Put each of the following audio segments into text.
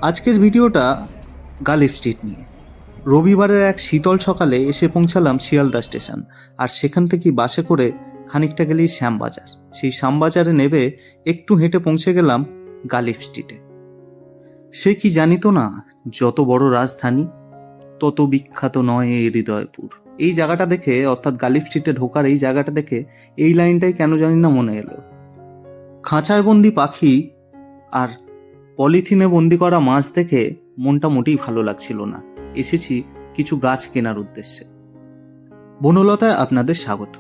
আজকের ভিডিওটা গালিফ স্ট্রিট নিয়ে। রবিবারের এক শীতল সকালে এসে পৌঁছালাম শিয়ালদা স্টেশন, আর সেখান থেকে বাসে করে খানিকটা গেলেই শ্যামবাজার। সেই শ্যামবাজারে নেবে একটু হেঁটে পৌঁছে গেলাম গালিফ স্ট্রিটে। সে কি জানিত না, যত বড় রাজধানী তত বিখ্যাত নয় এই হৃদয়পুর। এই জায়গাটা দেখে, অর্থাৎ গালিফ স্ট্রিটে ঢোকার এই জায়গাটা দেখে এই লাইনটাই কেন জানি না মনে এলো। খাঁচায় বন্দি পাখি আর পলিথিনে বন্দি করা মাছ দেখে মনটা মোটেই ভালো লাগছিল না। এসেছি কিছু গাছ কেনার উদ্দেশ্যে। বনলতায় আপনাদের স্বাগত।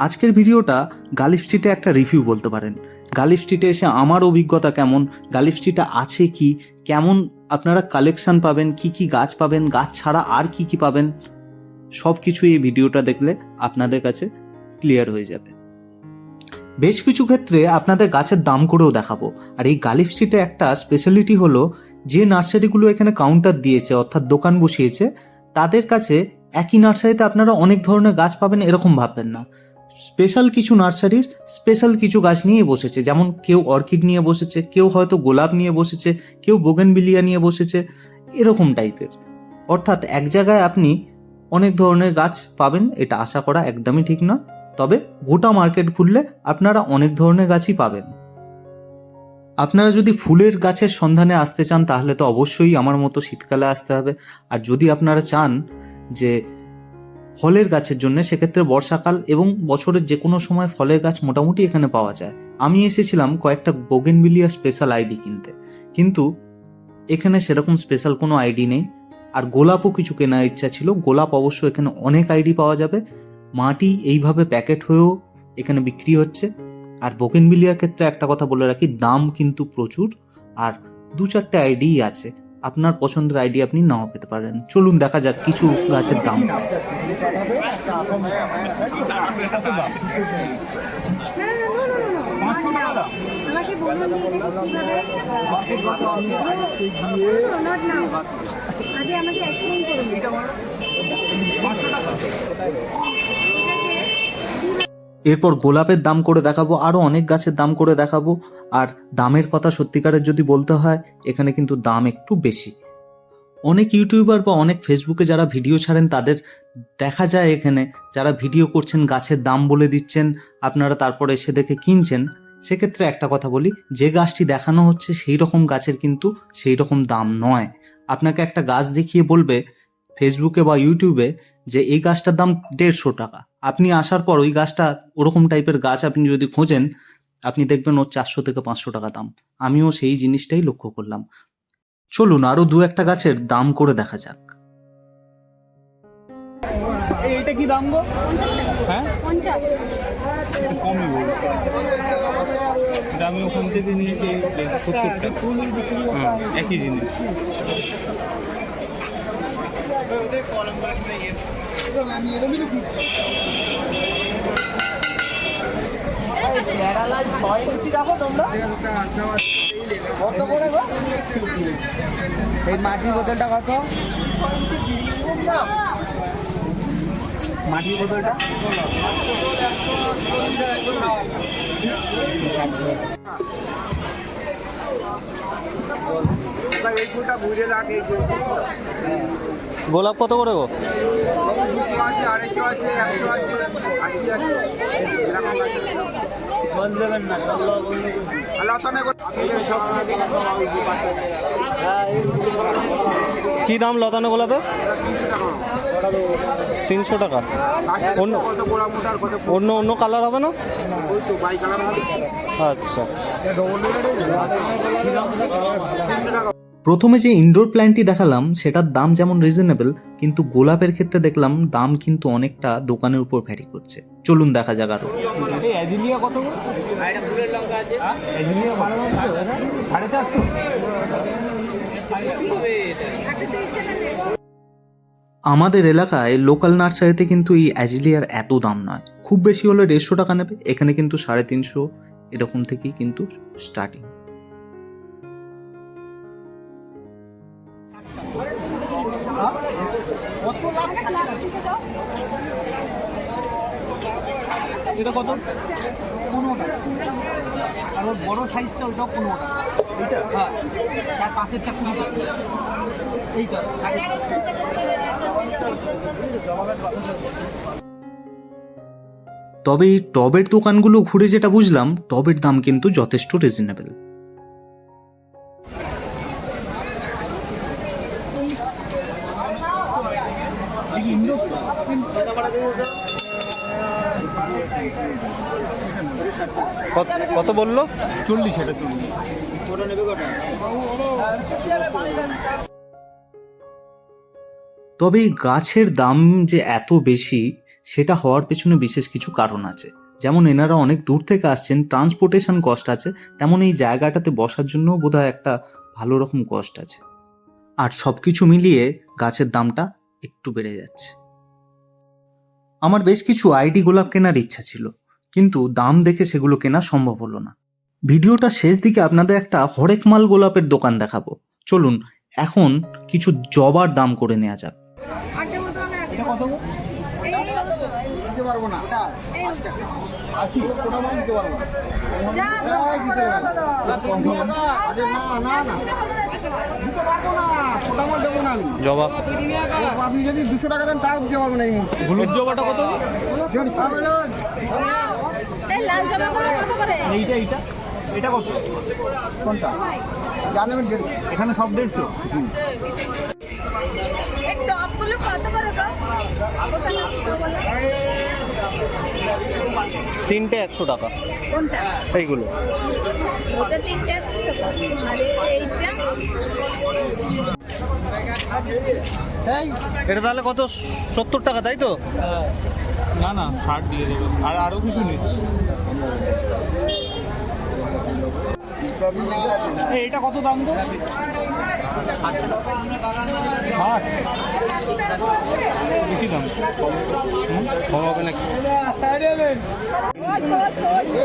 আজকের ভিডিওটা গালিফ স্ট্রিটে একটা রিভিউ বলতে পারেন। গালিফ স্ট্রিটে এসে আমার অভিজ্ঞতা কেমন, গালিফ স্ট্রিটে আছে কি, কেমন আপনারা কালেকশন পাবেন, কি কি গাছ পাবেন, গাছ ছাড়া আর কি কি পাবেন, সব কিছু এই ভিডিওটা দেখলে আপনাদের কাছে ক্লিয়ার হয়ে যাবে। বেশ কিছু ক্ষেত্রে আপনাদের গাছের দাম করেও দেখাবো। আর এই গালিফ স্ট্রিটে একটা স্পেশালিটি হলো, যে নার্সারিগুলো এখানে কাউন্টার দিয়েছে অর্থাৎ দোকান বসিয়েছে, তাদের কাছে একই নার্সারিতে আপনারা অনেক ধরনের গাছ পাবেন এরকম ভাববেন না। স্পেশাল কিছু নার্সারির স্পেশাল কিছু গাছ নিয়ে বসেছে, যেমন কেউ অর্কিড নিয়ে বসেছে, কেউ হয়তো গোলাপ নিয়ে বসেছে, কেউ বোগেনভিলিয়া নিয়ে বসেছে, এরকম টাইপের। অর্থাৎ এক জায়গায় আপনি অনেক ধরনের গাছ পাবেন এটা আশা করা একদমই ঠিক নয়। তবে গোটা মার্কেট ঘুরলে আপনারা অনেক ধরনের গাছই পাবেন। আপনারা যদি ফুলের গাছের সন্ধানে আসতে চান তাহলে তো অবশ্যই আমার মতো শীতকালে আসতে হবে। আর যদি আপনারা চান যে ফলের গাছের জন্য, সেক্ষেত্রে বর্ষাকাল এবং বছরের যে কোনো সময় ফলের গাছ মোটামুটি এখানে পাওয়া যায়। আমি এসেছিলাম কয়েকটা বোগেনভিলিয়া স্পেশাল আইডি কিনতে, কিন্তু এখানে সেরকম স্পেশাল কোনো আইডি নেই। আর গোলাপও কিছু কেনার ইচ্ছা ছিল। গোলাপ অবশ্য এখানে অনেক আইডি পাওয়া যাবে, মাটি এইভাবে প্যাকেট হয়েও এখানে বিক্রি হচ্ছে। আর বোগেনভিলিয়ার ক্ষেত্রে একটা কথা বলে রাখি, দাম কিন্তু প্রচুর। আর দু চারটে আইডিই আছে, আপনার পছন্দের আইডি আপনি নাও পেতে পারেন। চলুন দেখা যাক কিছু গাছের দাম। এরপর গোলাপের দাম করে দেখাবো, আরও অনেক গাছের দাম করে দেখাবো। আর দামের কথা সত্যিকারের যদি বলতে হয়, এখানে কিন্তু দাম একটু বেশি। অনেক ইউটিউবার বা অনেক ফেসবুকে যারা ভিডিও ছাড়েন তাদের দেখা যায় এখানে যারা ভিডিও করছেন গাছের দাম বলে দিচ্ছেন, আপনারা তারপর এসে দেখে কিনছেন। সেক্ষেত্রে একটা কথা বলি, যে গাছটি দেখানো হচ্ছে সেই রকম গাছের কিন্তু সেই রকম দাম নয়। আপনাকে একটা গাছ দেখিয়ে বলবে ফেসবুকে বা ইউটিউবে যে এই গাছটার দাম 150 টাকা, আপনি আসার পর ওই গাছটা, ওরকম টাইপের গাছ আপনি যদি খোঁজেন, আপনি দেখবেন ওর 400 থেকে 500 টাকা দাম। আমিও সেই জিনিসটাই লক্ষ্য করলাম। চলুন আরো দু একটা গাছের দাম করে দেখা যাক। এইটা কি দাম গো? হ্যাঁ 50 কমই বলছি। আমি ওখান থেকে নিয়েছি 70 টাকা, একই জিনিস। এই মাটির বোতলটা কত? মাটির বোতলটা গোলাপ কত করে গো? 200 আছে, 250 আছে, 100 আছে, 80 আছে। জল দেবেন না, কি দাম লতানো গোলাপে? 300 টাকা। অন্য অন্য অন্য কালার হবে না? আচ্ছা। প্রথমে যে ইনডোর প্ল্যান্টটি দেখালাম সেটার দাম যেমন রিজনেবল, কিন্তু গোলাপের ক্ষেত্রে দেখলাম দাম কিন্তু অনেকটা দোকানের উপর ভ্যারি করছে। চলুন দেখা যাক আরো। কত? আমাদের এলাকায় লোকাল নার্সারিতে কিন্তু এই অ্যাজিলিয়ার এত দাম নয়, খুব বেশি হলে 150 টাকা নেবে। এখানে কিন্তু 350 এরকম থেকেই কিন্তু স্টার্টিং। এটা কত? 15 টাকা। আর ওর বড় সাইজটা ওটাও 15 টাকা। এইটা হ্যাঁ তার পাশেরটা 20 টাকা এইটা তবে এই টবের দোকানগুলো ঘুরে যেটা বুঝলাম, টবের দাম কিন্তু যথেষ্ট রিজনেবল। কত বললো? 40 এটা 40 ওটা নেবে কত? তবে এই গাছের দাম যে এত বেশি, সেটা হওয়ার পেছনে বিশেষ কিছু কারণ আছে। যেমন এনারা অনেক দূর থেকে আসছেন, ট্রান্সপোর্টেশন কস্ট আছে, তেমন এই জায়গাটাতে বসার জন্য বোধহয় একটা ভালো রকম কস্ট আছে। আর সব কিছু মিলিয়ে গাছের দামটা একটু বেড়ে যাচ্ছে। আমার বেশ কিছু আইডি গোলাপ কেনার ইচ্ছা ছিল, কিন্তু দাম দেখে সেগুলো কেনা সম্ভব হলো না। ভিডিওটা শেষ দিকে আপনাদের একটা হরেকমাল গোলাপের দোকান দেখাবো। চলুন এখন কিছু জবার দাম করে নেওয়া যাক। এটা কত গো? দিতে পারবো না 80 ওটা মাল দিতে পারবো না দিতে পারবো না না না দিতে পারবো না ওটা মাল দেবো না আমি জবা আপনি যদি 200 টাকা দেন তাও দিতে পারবো না এই মুহূর্তে। হলুদ জবাটা কত? এই লাল জবাগুলো কত করে? এইটা এইটা এটা কত? কোনটা জানেন? এখানে সব 150। এই টপগুলো কত করে গো? তিনটে 100 টাকা কোনটা? এইগুলো। ওটা 3 টাকা আর এইটা এটা তাহলে কত? 70 টাকা, তাই তো? না না 60 দিয়ে দেবে। আর আরো কিছু নিচ্ছি। এইটা কত দাম গো? 60 বেশি দাম কম হবে নাকি?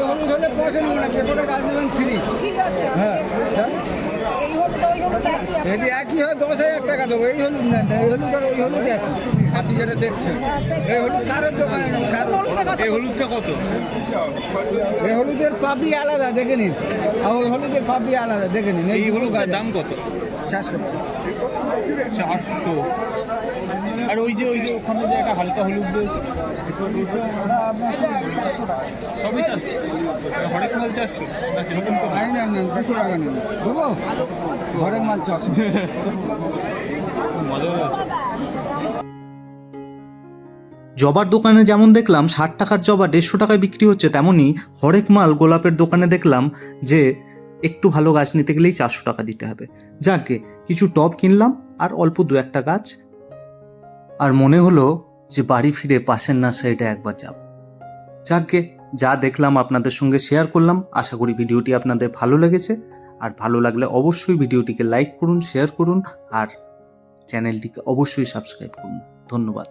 হলুদ হলে পয়সা নেবেন না, যে কোনো কাজ নেবেন ফ্রি। হ্যাঁ যদি একই হয় 10,000 টাকা দেবো। এই হলুদ নেন, এই হলুদ আর ওই হলুদ একই। আপনি যেটা দেখছেন এই হলুদ কারোর দোকানে নেই, এই হলুদটা কত? এই হলুদের পাপড়ি আলাদা, দেখে নিন। আর ওই হলুদের পাপড়ি আলাদা, দেখে নিন। এই হলুদের দাম কত? 400 400। আর ওই যে ওখানে যে একটা হালকা হলুদ রয়েছে সবই 400। হরেক মাল 400 না সেরকম তো নাই। না 200 টাকা নেন দেবো। হরেক মাল 400 মজা আছে। জবার দোকানে যেমন দেখলাম 60 টাকার জবা 150 টাকায় বিক্রি হচ্ছে, তেমনই হরেক মাল গোলাপের দোকানে দেখলাম যে একটু ভালো গাছ নিতে গেলেই 400 টাকা দিতে হবে। যাকে কিছু টব কিনলাম আর অল্প 2-1টা গাছ, আর মনে হলো যে বাড়ি ফিরে পাশের নার্সারিটা একবার যাব। যাকে যা দেখলাম আপনাদের সঙ্গে শেয়ার করলাম। আশা করি ভিডিওটি আপনাদের ভালো লেগেছে, আর ভালো লাগলে অবশ্যই ভিডিওটিকে লাইক করুন, শেয়ার করুন, আর চ্যানেলটিকে অবশ্যই সাবস্ক্রাইব করুন। ধন্যবাদ।